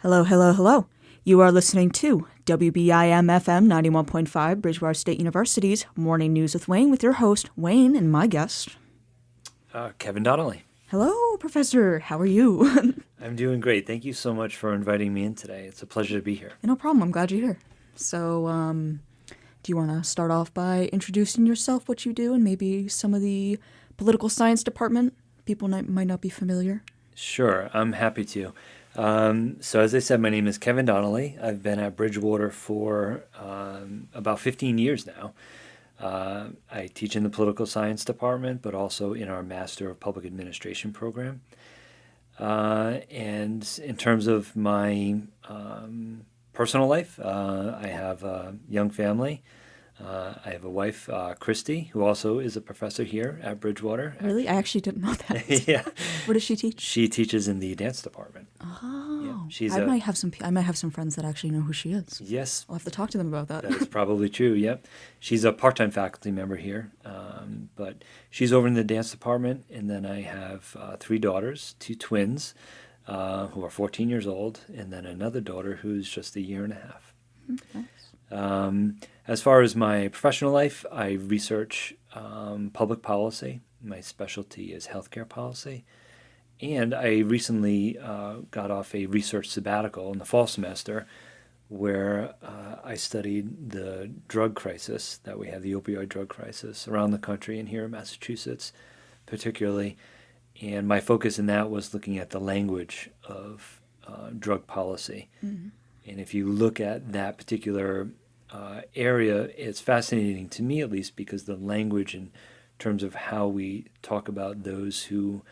Hello, hello, hello. You are listening to WBIM FM 91.5 Bridgewater State University's Morning News with Wayne with your host, Wayne, and my guest. Kevin Donnelly. Hello, Professor. How are you? I'm doing great. Thank you so much for inviting me in today. It's a pleasure to be here. No problem. I'm glad you're here. So, do you want to start off by introducing yourself, what you do, and maybe some of the political science department? People might not be familiar. Sure, I'm happy to. So as I said, my name is Kevin Donnelly. I've been at Bridgewater for about 15 years now. I teach in the political science department, but also in our Master of Public Administration program. And in terms of my personal life, I have a young family. I have a wife, Christy, who also is a professor here at Bridgewater. Really? I actually didn't know that. Yeah. What does she teach? She teaches in the dance department. Oh, Yeah, I might have some friends that actually know who she is. Yes. I'll have to talk to them about that. That is probably true, yep. She's a part-time faculty member here, but she's over in the dance department, and then I have 3 daughters, 2 twins, who are 14 years old, and then another daughter who's just a year and a half. Nice. As far as my professional life, I research public policy. My specialty is healthcare policy. And I recently got off a research sabbatical in the fall semester where I studied the drug crisis that we have, the opioid drug crisis around the country and here in Massachusetts particularly. And my focus in that was looking at the language of drug policy. Mm-hmm. And if you look at that particular area, it's fascinating to me, at least, because the language in terms of how we talk about those who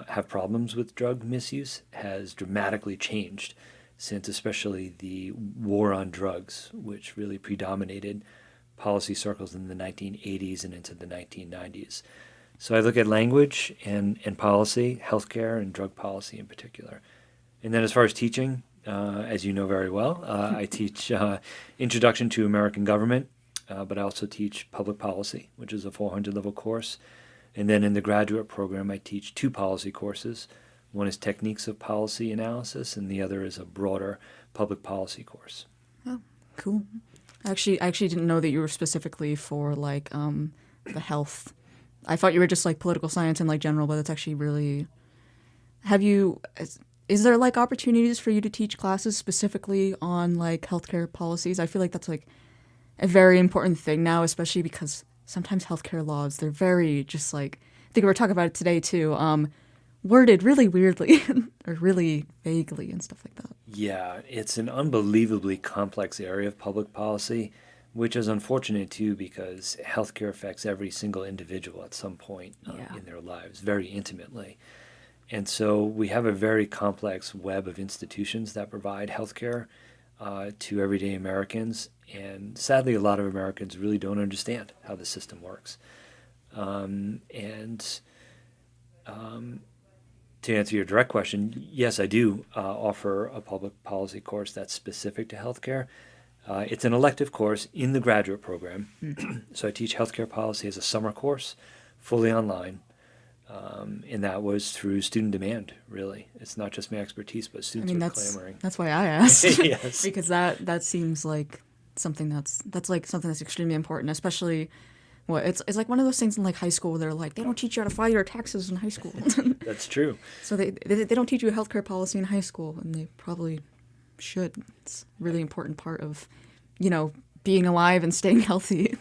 have problems with drug misuse has dramatically changed since especially the war on drugs, which really predominated policy circles in the 1980s and into the 1990s. So I look at language and policy, healthcare and drug policy in particular. And then as far as teaching, as you know very well, I teach Introduction to American Government, but I also teach Public Policy, which is a 400-level course. And then in the graduate program, I teach 2 policy courses. One is Techniques of Policy Analysis, and the other is a broader public policy course. Oh, cool. I actually didn't know that you were specifically for like the health. I thought you were just like political science and like general, but it's actually really. Is there like opportunities for you to teach classes specifically on like healthcare policies? I feel like that's like a very important thing now, especially because sometimes healthcare laws, they're very just like, I think we were talking about it today too, worded really weirdly or really vaguely and stuff like that. Yeah, it's an unbelievably complex area of public policy, which is unfortunate too because healthcare affects every single individual at some point in their lives very intimately. And so we have a very complex web of institutions that provide healthcare to everyday Americans. And sadly, a lot of Americans really don't understand how the system works. To answer your direct question, yes, I do offer a public policy course that's specific to healthcare. It's an elective course in the graduate program. So I teach healthcare policy as a summer course, fully online. And that was through student demand, really. It's not just my expertise, but students are clamoring. That's why I asked. Yes. Because that seems like something that's extremely important, especially it's like one of those things in like high school where they're like, they don't teach you how to file your taxes in high school. That's true. So they don't teach you healthcare policy in high school, and they probably should. It's a really important part of, being alive and staying healthy.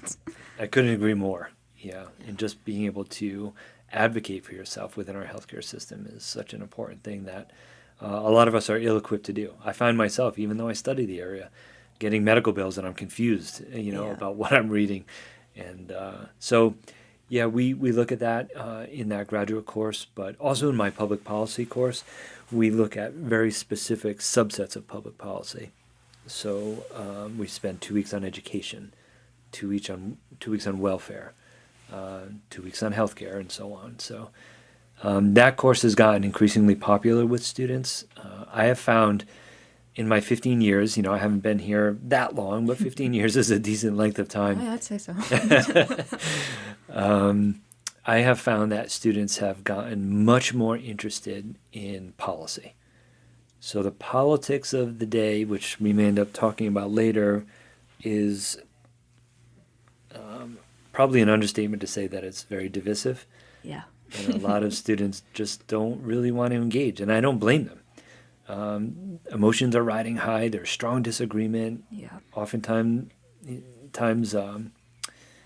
I couldn't agree more. Yeah, and just being able to advocate for yourself within our healthcare system is such an important thing that a lot of us are ill-equipped to do. I find myself, even though I study the area, getting medical bills and I'm confused, about what I'm reading. And we look at that in that graduate course, but also in my public policy course, we look at very specific subsets of public policy. So we spend 2 weeks on education, 2 weeks on welfare, 2 weeks on healthcare, and so on. So that course has gotten increasingly popular with students. I have found in my 15 years, I haven't been here that long, but 15 years is a decent length of time. Yeah, I'd say so. I have found that students have gotten much more interested in policy. So the politics of the day, which we may end up talking about later, is probably an understatement to say that it's very divisive. Yeah. And a lot of students just don't really want to engage, and I don't blame them. Emotions are riding high. There's strong disagreement. Yeah. Oftentimes,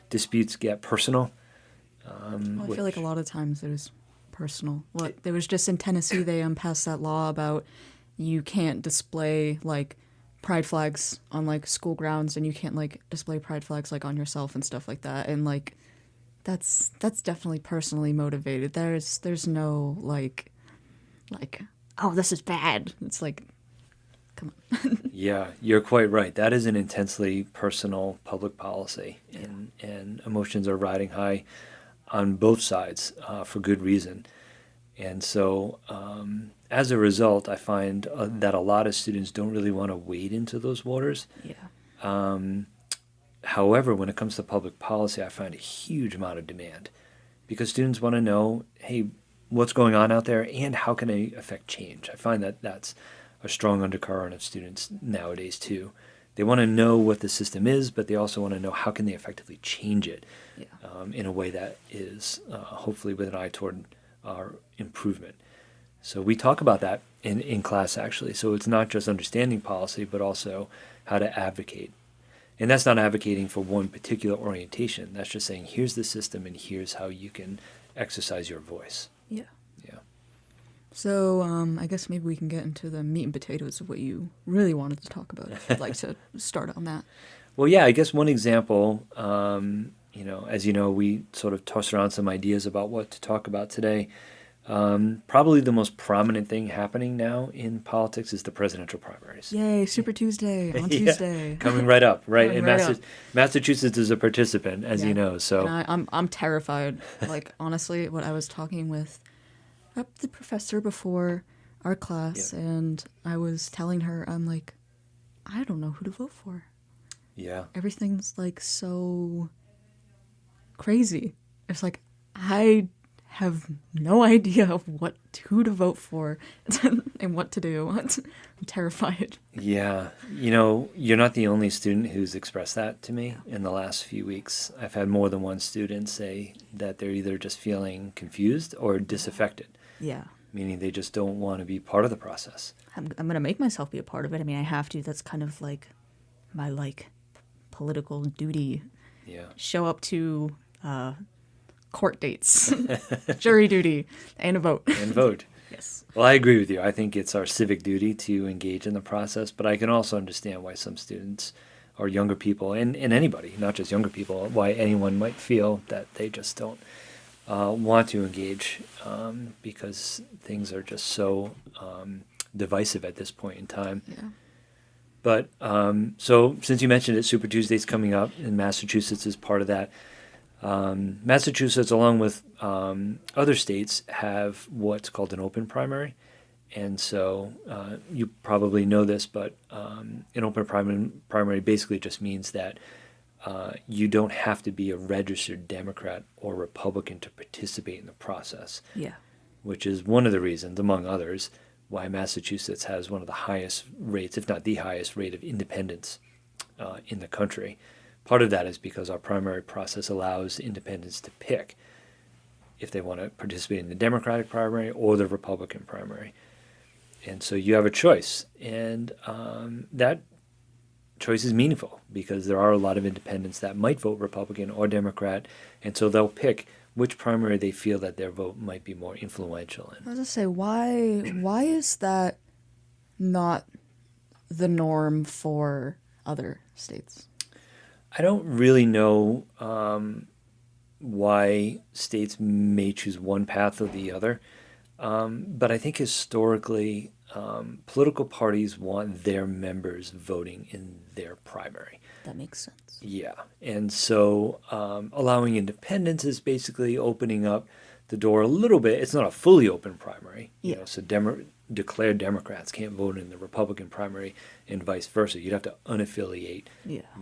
disputes get personal. Well, I feel like a lot of times there's personal. What there was just in Tennessee, they passed that law about you can't display like pride flags on like school grounds, and you can't like display pride flags like on yourself and stuff like that. And like that's definitely personally motivated. There's no like oh, this is bad. It's like, come on. Yeah, you're quite right. That is an intensely personal public policy, and emotions are riding high on both sides for good reason. And so, as a result, I find that a lot of students don't really want to wade into those waters. Yeah. However, when it comes to public policy, I find a huge amount of demand because students want to know, hey, what's going on out there and how can I affect change? I find that that's a strong undercurrent of students nowadays too. They want to know what the system is, but they also want to know how can they effectively change it in a way that is hopefully with an eye toward our improvement. So we talk about that in class actually. So it's not just understanding policy, but also how to advocate. And that's not advocating for one particular orientation. That's just saying, here's the system and here's how you can exercise your voice. Yeah. Yeah. So I guess maybe we can get into the meat and potatoes of what you really wanted to talk about. If you'd like to start on that. Well, yeah, I guess one example, as you know, we sort of tossed around some ideas about what to talk about today. Probably the most prominent thing happening now in politics is the presidential primaries. Yay, Super Tuesday on Yeah, Tuesday. coming right up, right? Coming And right up. Massachusetts is a participant, as you know. So And I'm terrified. Like honestly, what I was talking with the professor before our class, and I was telling her, I'm like, I don't know who to vote for. yeah, Everything's like so crazy. It's like I have no idea of who to vote for and what to do. I'm terrified. yeah. You're not the only student who's expressed that to me in the last few weeks. I've had more than one student say that they're either just feeling confused or disaffected. Yeah. Meaning they just don't want to be part of the process. I'm going to make myself be a part of it. I mean, I have to. That's kind of like my political duty. Yeah. Show up to court dates, jury duty, and a vote. And vote. Yes. Well, I agree with you. I think it's our civic duty to engage in the process, but I can also understand why some students or younger people, and anybody, not just younger people, why anyone might feel that they just don't want to engage because things are just so divisive at this point in time. Yeah. But so since you mentioned it, Super Tuesday's coming up, and Massachusetts is part of that. Massachusetts, along with other states, have what's called an open primary. And so you probably know this, but an open primary basically just means that you don't have to be a registered Democrat or Republican to participate in the process. Yeah. Which is one of the reasons, among others, why Massachusetts has one of the highest rates, if not the highest rate of independence in the country. Part of that is because our primary process allows independents to pick if they want to participate in the Democratic primary or the Republican primary. And so you have a choice. And that choice is meaningful because there are a lot of independents that might vote Republican or Democrat. And so they'll pick which primary they feel that their vote might be more influential in. I was going to say, why is that not the norm for other states? I don't really know why states may choose one path or the other, but I think historically political parties want their members voting in their primary. That makes sense. Yeah, and so allowing independents is basically opening up the door a little bit. It's not a fully open primary, so declared Democrats can't vote in the Republican primary and vice versa. You'd have to unaffiliate,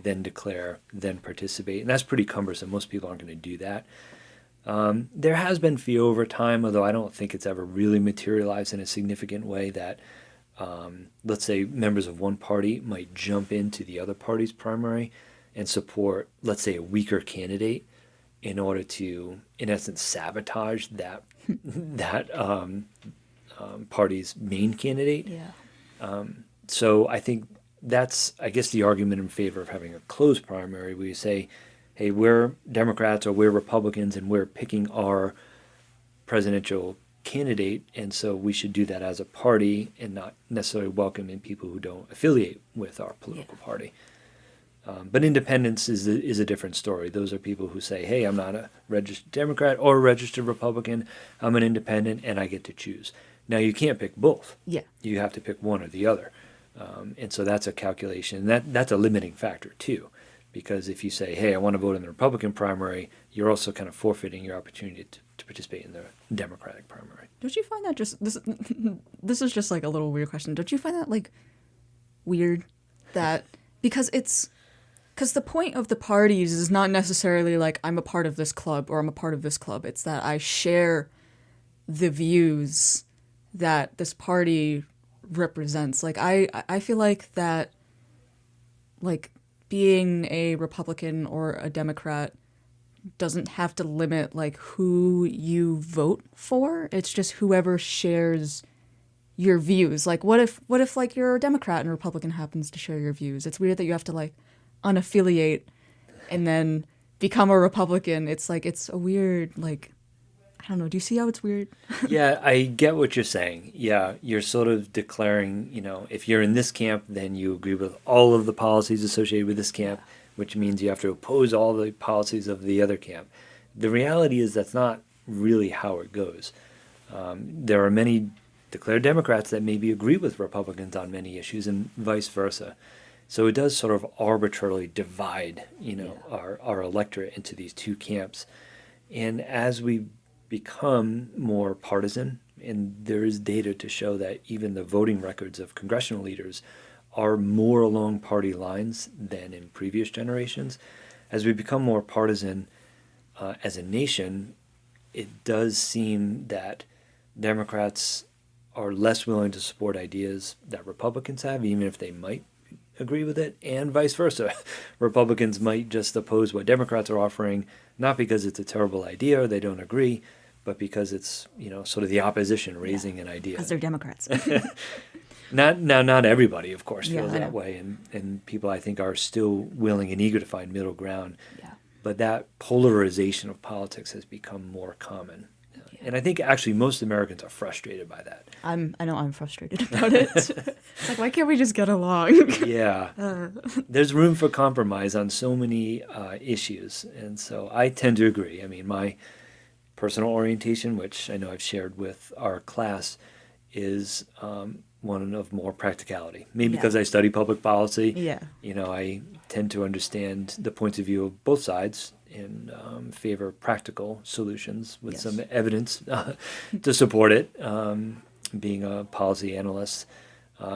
then declare, then participate. And that's pretty cumbersome. Most people aren't going to do that. There has been fear over time, although I don't think it's ever really materialized in a significant way, that let's say members of one party might jump into the other party's primary and support, let's say, a weaker candidate in order to, in essence, sabotage that party's main candidate. Yeah. So I think that's, I guess, the argument in favor of having a closed primary, where you say, hey, we're Democrats or we're Republicans and we're picking our presidential candidate, and so we should do that as a party and not necessarily welcome in people who don't affiliate with our political party. But independence is a different story. Those are people who say, hey, I'm not a registered Democrat or a registered Republican. I'm an independent, and I get to choose. Now, you can't pick both. Yeah. You have to pick one or the other. And so that's a calculation. That's a limiting factor, too, because if you say, hey, I want to vote in the Republican primary, you're also kind of forfeiting your opportunity to participate in the Democratic primary. Don't you find that just this is just like a little weird question. Don't you find that like weird that because the point of the parties is not necessarily like I'm a part of this club or I'm a part of this club. It's that I share the views that this party represents. Like I feel like that like being a Republican or a Democrat doesn't have to limit like who you vote for. It's just whoever shares your views. Like what if like you're a Democrat and a Republican happens to share your views? It's weird that you have to like unaffiliate and then become a Republican. It's like it's a weird like I don't know. Do you see how it's weird? Yeah, I get what you're saying. Yeah, you're sort of declaring, if you're in this camp, then you agree with all of the policies associated with this camp, which means you have to oppose all the policies of the other camp. The reality is that's not really how it goes. There are many declared Democrats that maybe agree with Republicans on many issues and vice versa. So it does sort of arbitrarily divide, our electorate into these two camps. And as we become more partisan, and there is data to show that even the voting records of congressional leaders are more along party lines than in previous generations. As we become more partisan as a nation, it does seem that Democrats are less willing to support ideas that Republicans have, even if they might agree with it, and vice versa. Republicans might just oppose what Democrats are offering, not because it's a terrible idea or they don't agree, but because it's, sort of the opposition raising an idea. Because they're Democrats. Not everybody, of course, feels I that know. way, and people, I think, are still willing and eager to find middle ground. Yeah. But that polarization of politics has become more common. And I think actually most Americans are frustrated by that. I know I'm frustrated about it. It's like, why can't we just get along? Yeah. There's room for compromise on so many issues. And so I tend to agree. I mean, my personal orientation, which I know I've shared with our class, is one of more practicality. Maybe because I study public policy. Yeah. I tend to understand the points of view of both sides and favor practical solutions with some evidence to support it, being a policy analyst.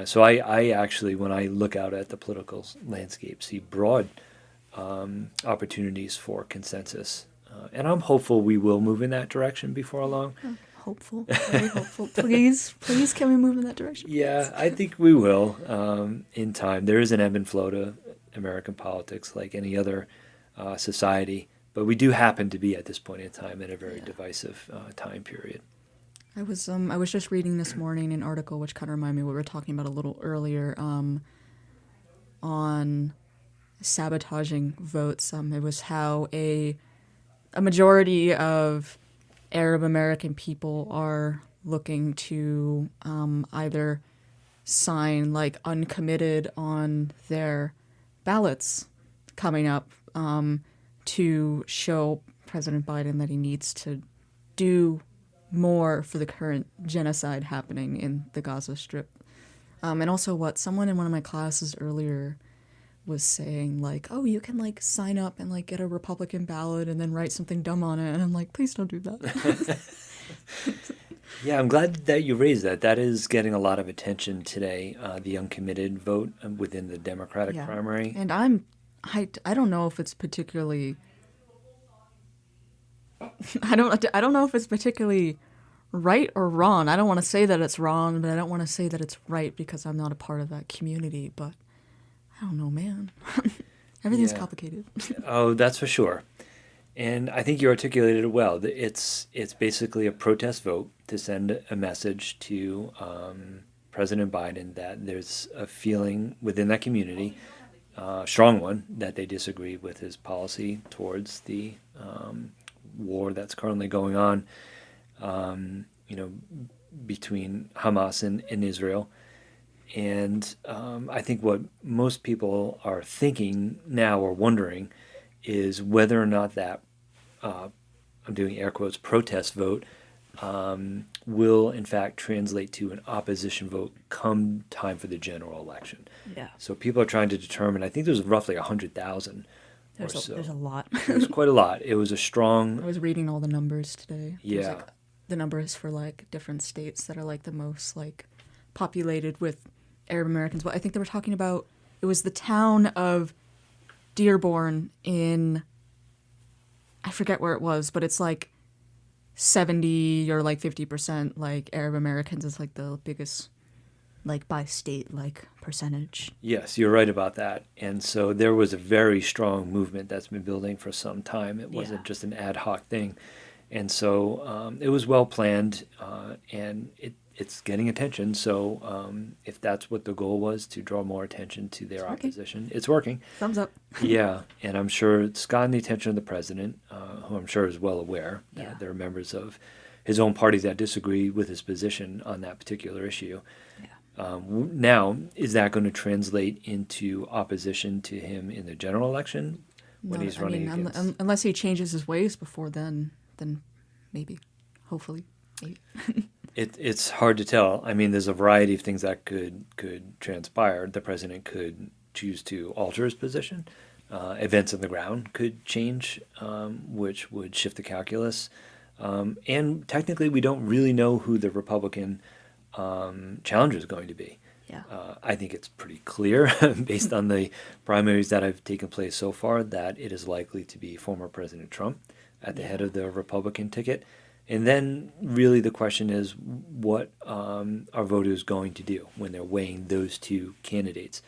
So I actually, when I look out at the political landscape, see broad opportunities for consensus. And I'm hopeful we will move in that direction before long. Hopeful, very hopeful. Please, can we move in that direction? Yeah, I think we will in time. There is an ebb and flow to American politics like any other society, but we do happen to be at this point in time in a very divisive time period. I was just reading this morning an article which kind of reminded me of what we were talking about a little earlier on sabotaging votes. It was how a majority of Arab American people are looking to either sign like uncommitted on their ballots coming up to show President Biden that he needs to do more for the current genocide happening in the Gaza Strip. And also what someone in one of my classes earlier was saying, like, oh, you can like sign up and like get a Republican ballot and then write something dumb on it. And I'm like, please don't do that. Yeah, I'm glad that you raised that. That is getting a lot of attention today, the uncommitted vote within the Democratic primary. And I don't know if it's particularly I don't know if it's particularly right or wrong. I don't want to say that it's wrong, but I don't want to say that it's right because I'm not a part of that community. But I don't know, man. Everything's Yeah. complicated. Oh, that's for sure. And I think you articulated it well. It's basically a protest vote to send a message to President Biden that there's a feeling within that community, strong one, that they disagree with his policy towards the war that's currently going on, you know, between Hamas and Israel. And I think what most people are thinking now or wondering is whether or not that, I'm doing air quotes, protest vote will in fact translate to an opposition vote come time for the general election. Yeah. So people are trying to determine, I think there's roughly 100,000 or so. There's a lot. It was quite a lot. It was a I strong, was reading all the numbers today. There's, yeah, like, the numbers for like different states that are like the most like populated with Arab Americans. But I think they were talking about it was the town of Dearborn in I forget where it was, but it's like 70 or like 50% like Arab Americans is like the biggest like by state like percentage. yes, you're right about that. And so there was a very strong movement that's been building for some time. It wasn't Yeah. just an ad hoc thing. And so it was well planned, and it's getting attention. So if that's what the goal was, to draw more attention to their It's working. opposition, it's working. Thumbs up. Yeah, and I'm sure it's gotten the attention of the president, who I'm sure is well aware that Yeah. there are members of his own party that disagree with his position on that particular issue. Yeah. Now, is that going to translate into opposition to him in the general election when No, he's I running mean, against? unless he changes his ways before then maybe, hopefully, maybe. It's hard to tell. I mean, there's a variety of things that could transpire. The president could choose to alter his position. Events on the ground could change, which would shift the calculus. And technically, we don't really know who the Republican challenger is going to be. Yeah. I think it's pretty clear, based on the primaries that have taken place so far, that it is likely to be former President Trump at the head of the Republican ticket. And then really the question is, what are voters going to do when they're weighing those two candidates?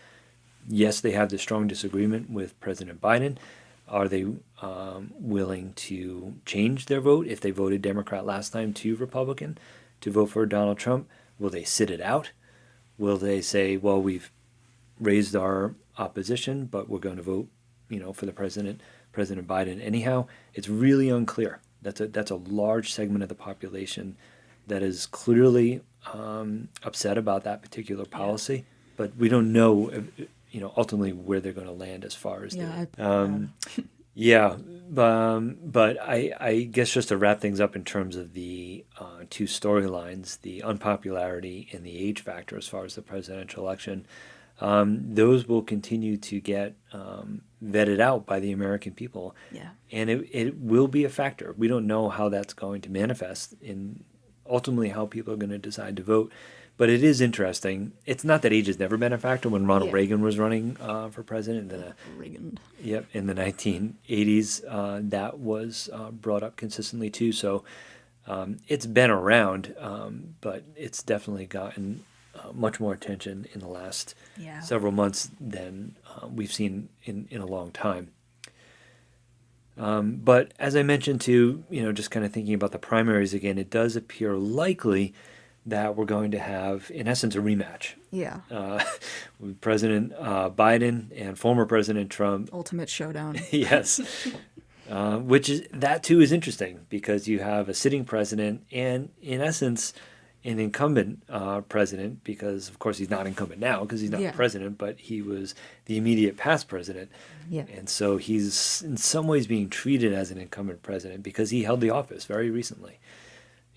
Yes, they have the strong disagreement with President Biden. Are they willing to change their vote if they voted Democrat last time to Republican to vote for Donald Trump? Will they sit it out? Will they say, well, we've raised our opposition, but we're going to vote, for the President Biden anyhow? It's really unclear. That's a large segment of the population that is clearly upset about that particular policy, but we don't know, ultimately where they're going to land as far as yeah. But I guess just to wrap things up in terms of the two storylines, the unpopularity and the age factor as far as the presidential election, those will continue to get vetted out by the American people. Yeah. And it will be a factor. We don't know how that's going to manifest in ultimately how people are going to decide to vote. But it is interesting. It's not that age has never been a factor. When Ronald Reagan was running for president in the 1980s, that was brought up consistently too. So it's been around, but it's definitely gotten much more attention in the last several months than we've seen in a long time. But as I mentioned too, just kind of thinking about the primaries again, it does appear likely that we're going to have, in essence, a rematch. Yeah. With President Biden and former President Trump. Ultimate showdown. Yes. That too is interesting because you have a sitting president and, in essence, an incumbent president, because of course he's not incumbent now because he's not president, but he was the immediate past president. Yeah. And so he's in some ways being treated as an incumbent president because he held the office very recently.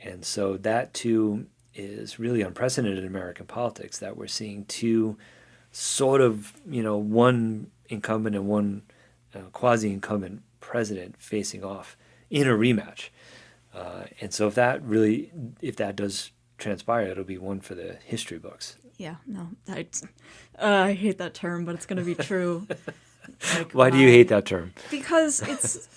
And so that too is really unprecedented in American politics, that we're seeing two sort of, one incumbent and one quasi-incumbent president facing off in a rematch. And so if that does transpire, it'll be one for the history books. Yeah, no, I hate that term, but it's going to be true. Why do you hate that term? Because it's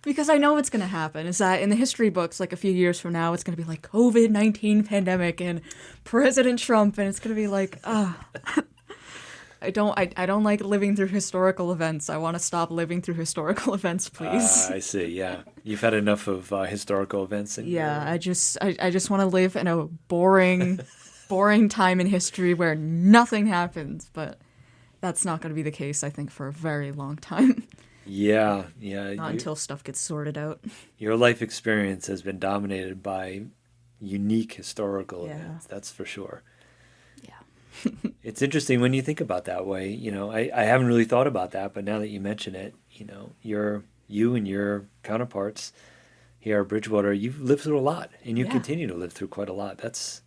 Because I know what's going to happen is that in the history books, like a few years from now, it's going to be like COVID-19 pandemic and President Trump, and it's going to be like, I don't like living through historical events. I want to stop living through historical events, please. I see. Yeah, you've had enough of historical events. Yeah, I just want to live in a boring time in history where nothing happens, but that's not going to be the case, I think, for a very long time. Yeah. Not until stuff gets sorted out. Your life experience has been dominated by unique historical Yeah. events. That's for sure. Yeah. It's interesting when you think about that way. I haven't really thought about that, but now that you mention it, you and your counterparts here at Bridgewater, you've lived through a lot, and you Yeah. continue to live through quite a lot. That's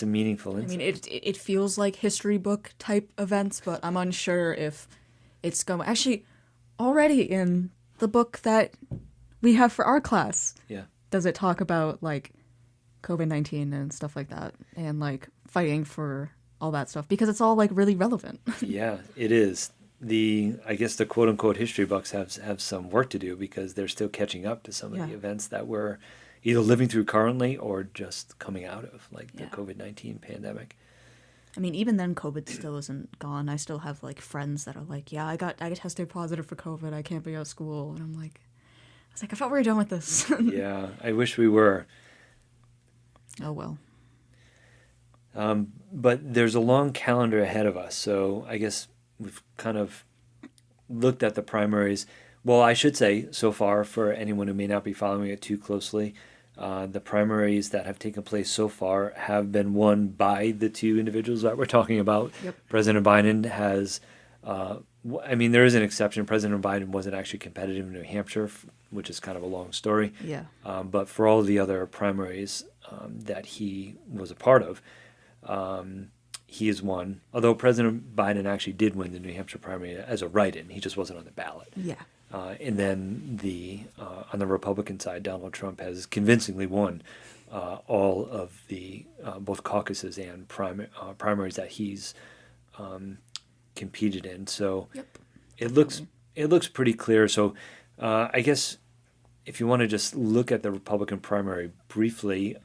a meaningful I insight. mean, it feels like history book type events, but I'm unsure if it's going. Actually, already in the book that we have for our class, Yeah. does it talk about like COVID-19 and stuff like that, and like fighting for all that stuff because it's all like really relevant. Yeah, it is. I guess the quote unquote history books have some work to do because they're still catching up to some of the Yeah. events that we're either living through currently or just coming out of, like the Yeah. COVID-19 pandemic. I mean, even then, COVID still isn't gone. I still have like friends that are like, "Yeah, I tested positive for COVID. I can't be out of school," and I was like, I thought we were done with this. Yeah, I wish we were. Oh well. But there's a long calendar ahead of us, so I guess we've kind of looked at the primaries. Well, I should say, so far, for anyone who may not be following it too closely, the primaries that have taken place so far have been won by the two individuals that we're talking about. Yep. President Biden has, there is an exception. President Biden wasn't actually competitive in New Hampshire, which is kind of a long story. Yeah. But for all the other primaries that he was a part of, he has won. Although President Biden actually did win the New Hampshire primary as a write-in, he just wasn't on the ballot. Yeah. And then on the Republican side, Donald Trump has convincingly won all of the both caucuses and primaries that he's competed in. So Yep. it looks pretty clear. So I guess if you want to just look at the Republican primary briefly,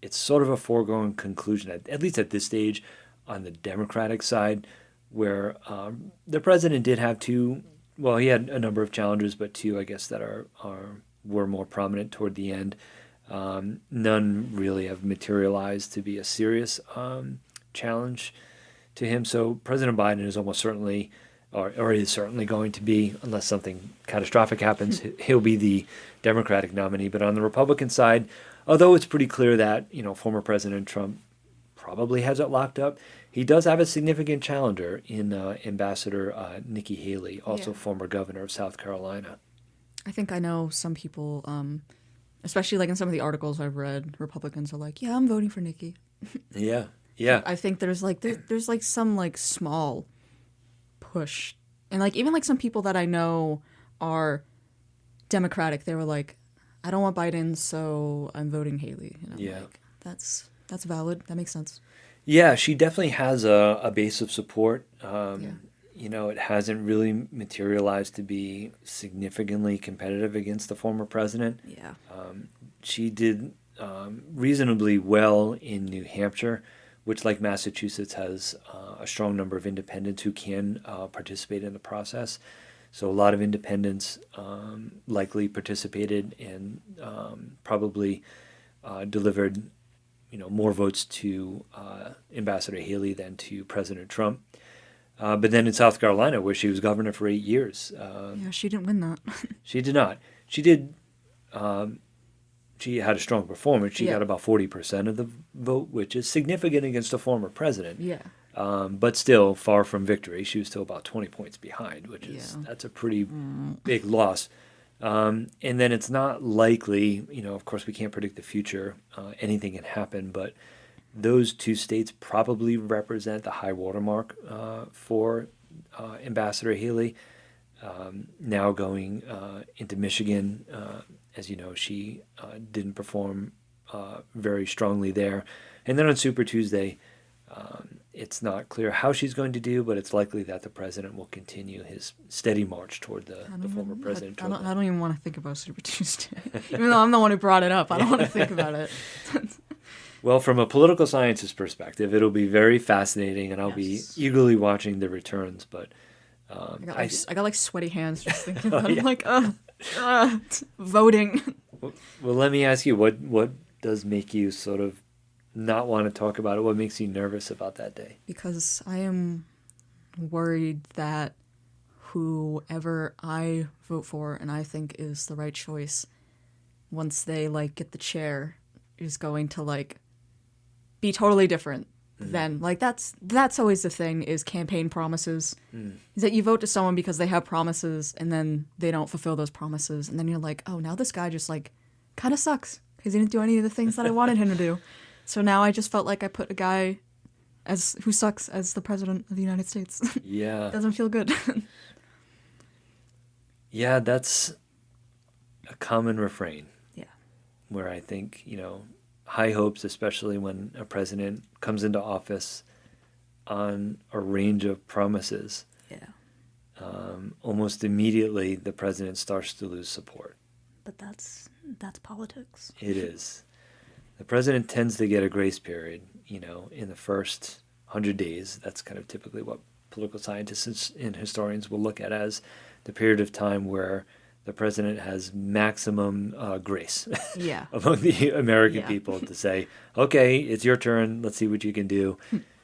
it's sort of a foregone conclusion, at least at this stage, on the Democratic side, where the president did have two. Well, he had a number of challenges, but two, I guess, that were more prominent toward the end. None really have materialized to be a serious challenge to him. So President Biden is almost certainly, or is certainly going to be, unless something catastrophic happens, he'll be the Democratic nominee. But on the Republican side, although it's pretty clear that former President Trump probably has it locked up, he does have a significant challenger in Ambassador Nikki Haley, also Yeah. former governor of South Carolina. I think I know some people, especially like in some of the articles I've read, Republicans are like, "Yeah, I'm voting for Nikki." Yeah. I think there's like some like small push, and like even like some people that I know are Democratic. They were like, "I don't want Biden, so I'm voting Haley." And I'm Yeah. like, that's valid. That makes sense. Yeah, she definitely has a base of support. Yeah. It hasn't really materialized to be significantly competitive against the former president. Yeah. She did reasonably well in New Hampshire, which, like Massachusetts, has a strong number of independents who can participate in the process. So a lot of independents likely participated and probably delivered more votes to Ambassador Haley than to President Trump. But then in South Carolina, where she was governor for 8 years, Yeah, she didn't win that. she did not. She did. She had a strong performance. She Yeah. got about 40% of the vote, which is significant against a former president. Yeah. But still far from victory. She was still about 20 points behind, which is Yeah. that's a pretty big loss. And then it's not likely, of course we can't predict the future, anything can happen, but those two states probably represent the high watermark for Ambassador Haley. Now going into Michigan, as you know, she didn't perform very strongly there. And then on Super Tuesday, It's not clear how she's going to do, but it's likely that the president will continue his steady march toward the former president. I don't even want to think about Super Tuesday. Even though I'm the one who brought it up, I don't want to think about it. Well, from a political scientist perspective, it'll be very fascinating, and I'll be Yes. eagerly watching the returns. But I got like sweaty hands just thinking about it. I'm like, voting. well, let me ask you, what does make you sort of not want to talk about it? What makes you nervous about that day? Because I am worried that whoever I vote for and I think is the right choice, once they like get the chair, is going to like be totally different. Then like that's always the thing is campaign promises. Is that you vote to someone because they have promises and then they don't fulfill those promises, and then you're like, oh, now this guy just like kind of sucks because he didn't do any of the things that I wanted him to do. So now I just felt like I put a guy who sucks as the president of the United States. Yeah. Doesn't feel good. Yeah, that's a common refrain. Yeah. Where I think, high hopes, especially when a president comes into office on a range of promises. Yeah. Almost immediately the president starts to lose support. But that's politics. It is. The president tends to get a grace period, in the first 100 days. That's kind of typically what political scientists and historians will look at as the period of time where the president has maximum grace Yeah. among the American people to say, okay, it's your turn. Let's see what you can do.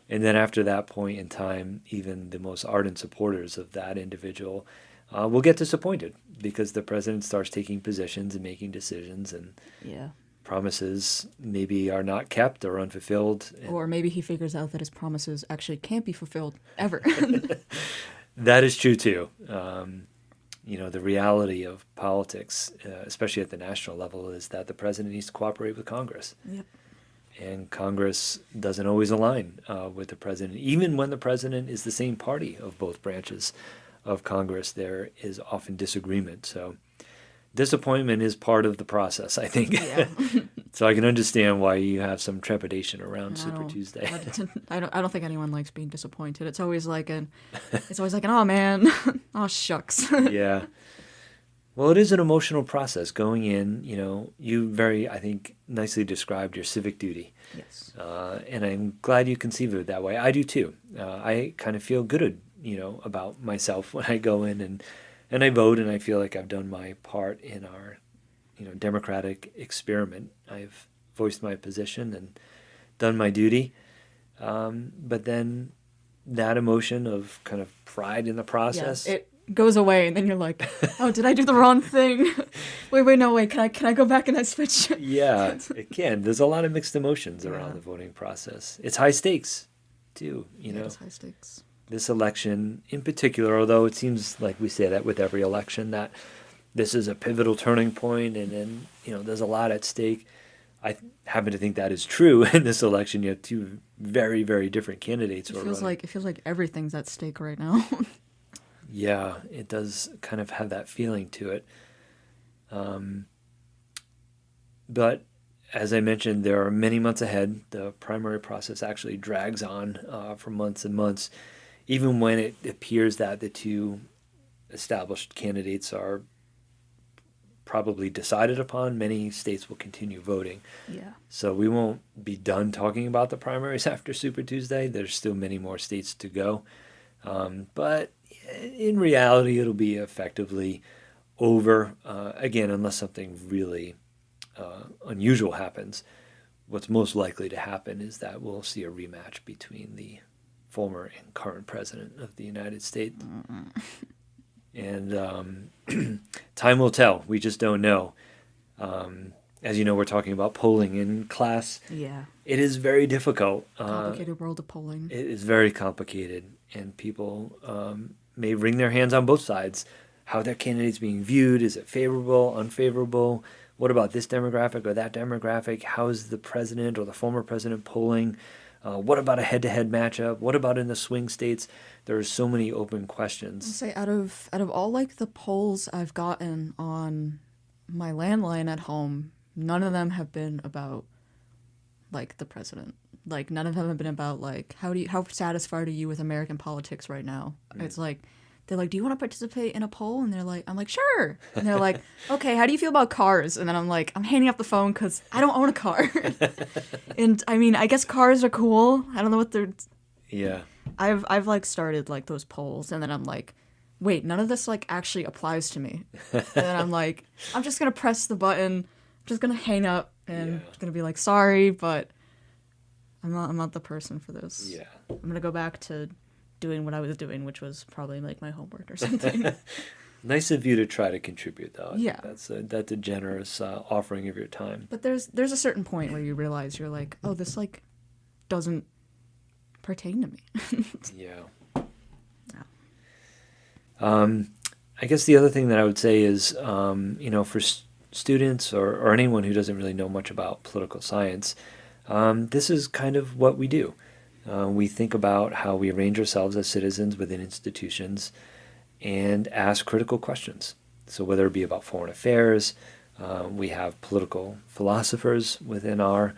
And then after that point in time, even the most ardent supporters of that individual will get disappointed because the president starts taking positions and making decisions, and Yeah. promises maybe are not kept or unfulfilled. Or maybe he figures out that his promises actually can't be fulfilled ever. That is true too. The reality of politics, especially at the national level, is that the president needs to cooperate with Congress. Yep. And Congress doesn't always align with the president. Even when the president is the same party of both branches of Congress, there is often disagreement. So disappointment is part of the process, I think. Yeah. So I can understand why you have some trepidation around Super Tuesday. I don't think anyone likes being disappointed. It's always like oh man, oh shucks. Yeah. Well, it is an emotional process going in. You very, I think, nicely described your civic duty. Yes. And I'm glad you conceive of it that way. I do too. I kind of feel good, about myself when I go in and I vote, and I feel like I've done my part in our, democratic experiment. I've voiced my position and done my duty. But then that emotion of kind of pride in the process. Yeah, it goes away, and then you're like, oh, did I do the wrong thing? Wait, can I go back and I switch? Yeah, it can. There's a lot of mixed emotions around the voting process. It's high stakes, too. It's high stakes. This election in particular, although it seems like we say that with every election, that this is a pivotal turning point, and then, there's a lot at stake. I happen to think that is true in this election. You have two very, very different candidates who are running. It feels like everything's at stake right now. Yeah, it does kind of have that feeling to it. But as I mentioned, there are many months ahead. The primary process actually drags on for months and months, even when it appears that the two established candidates are probably decided upon. Many states will continue voting. Yeah. So we won't be done talking about the primaries after Super Tuesday. There's still many more states to go. But in reality, it'll be effectively over, again, unless something really unusual happens. What's most likely to happen is that we'll see a rematch between the former and current president of the United States. And time will tell. We just don't know. As you know, we're talking about polling in class. Yeah. It is very difficult. Complicated world of polling. It is very complicated, and people may wring their hands on both sides. How their candidate's being viewed? Is it favorable, unfavorable? What about this demographic or that demographic? How is the president or the former president polling? What about a head-to-head matchup? What about in the swing states? There are so many open questions. I'd say out of all like the polls I've gotten on my landline at home, none of them have been about like the president. Like none of them have been about like how satisfied are you with American politics right now? It's like they're like, do you want to participate in a poll? And I'm like, sure. And they're like, okay, how do you feel about cars? And then I'm like, I'm hanging up the phone because I don't own a car. And I mean, I guess cars are cool. I don't know what they're. Yeah. I've like started like those polls, and then I'm like, wait, none of this like actually applies to me. And then I'm like, I'm just gonna press the button, I'm just gonna hang up, and it's gonna be like, sorry, but I'm not the person for this. Yeah. I'm gonna go back to doing what I was doing, which was probably like my homework or something. Nice of you to try to contribute, though. Yeah. That's a generous offering of your time. But there's a certain point where you realize you're like, oh, this like doesn't pertain to me. Yeah. I guess the other thing that I would say is, for students or anyone who doesn't really know much about political science, this is kind of what we do. We think about how we arrange ourselves as citizens within institutions and ask critical questions. So whether it be about foreign affairs, we have political philosophers within our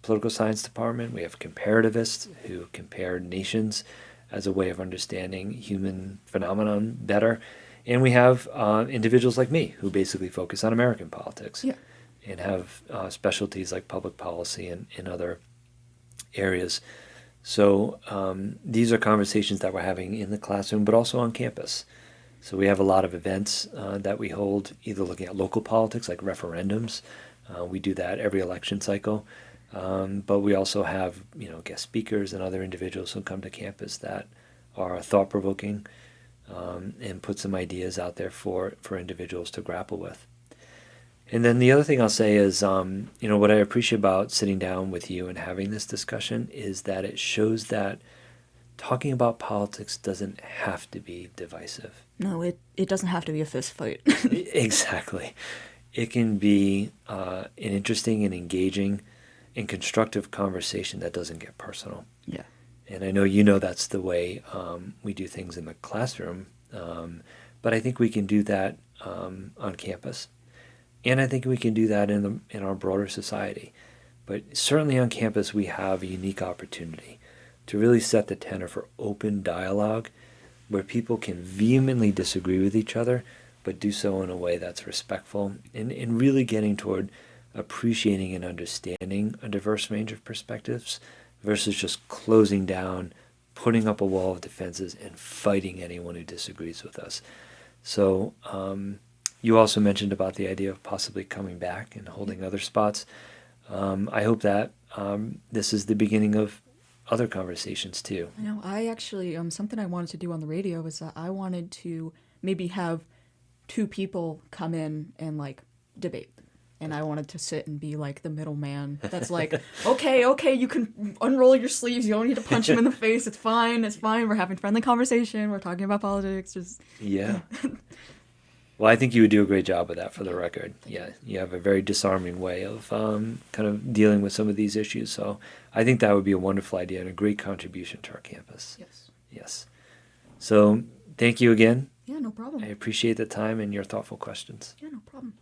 political science department. We have comparativists who compare nations as a way of understanding human phenomenon better. And we have individuals like me who basically focus on American politics and have specialties like public policy and other areas. So these are conversations that we're having in the classroom, but also on campus. So we have a lot of events that we hold, either looking at local politics like referendums. We do that every election cycle. But we also have, guest speakers and other individuals who come to campus that are thought-provoking and put some ideas out there for individuals to grapple with. And then the other thing I'll say is, what I appreciate about sitting down with you and having this discussion is that it shows that talking about politics doesn't have to be divisive. No, it doesn't have to be a fist fight. Exactly. It can be an interesting and engaging and constructive conversation that doesn't get personal. Yeah. And I know that's the way we do things in the classroom, but I think we can do that on campus. And I think we can do that in our broader society. But certainly on campus, we have a unique opportunity to really set the tenor for open dialogue where people can vehemently disagree with each other, but do so in a way that's respectful and really getting toward appreciating and understanding a diverse range of perspectives versus just closing down, putting up a wall of defenses, and fighting anyone who disagrees with us. So you also mentioned about the idea of possibly coming back and holding other spots. I hope that this is the beginning of other conversations too. I know. I actually, something I wanted to do on the radio is that I wanted to maybe have two people come in and like debate. And I wanted to sit and be like the middleman. That's like, okay, you can unroll your sleeves. You don't need to punch him in the face. It's fine. We're having friendly conversation. We're talking about politics. Yeah. Well, I think you would do a great job with that, for the record. Yeah, you have a very disarming way of kind of dealing with some of these issues. So I think that would be a wonderful idea and a great contribution to our campus. Yes. So thank you again. Yeah, no problem. I appreciate the time and your thoughtful questions. Yeah, no problem.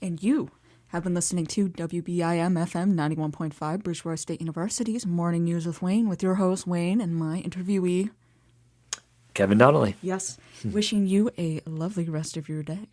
And you have been listening to WBIM FM 91.5, Bridgewater State University's Morning News with Wayne, with your host, Wayne, and my interviewee, Kevin Donnelly. Yes. Wishing you a lovely rest of your day.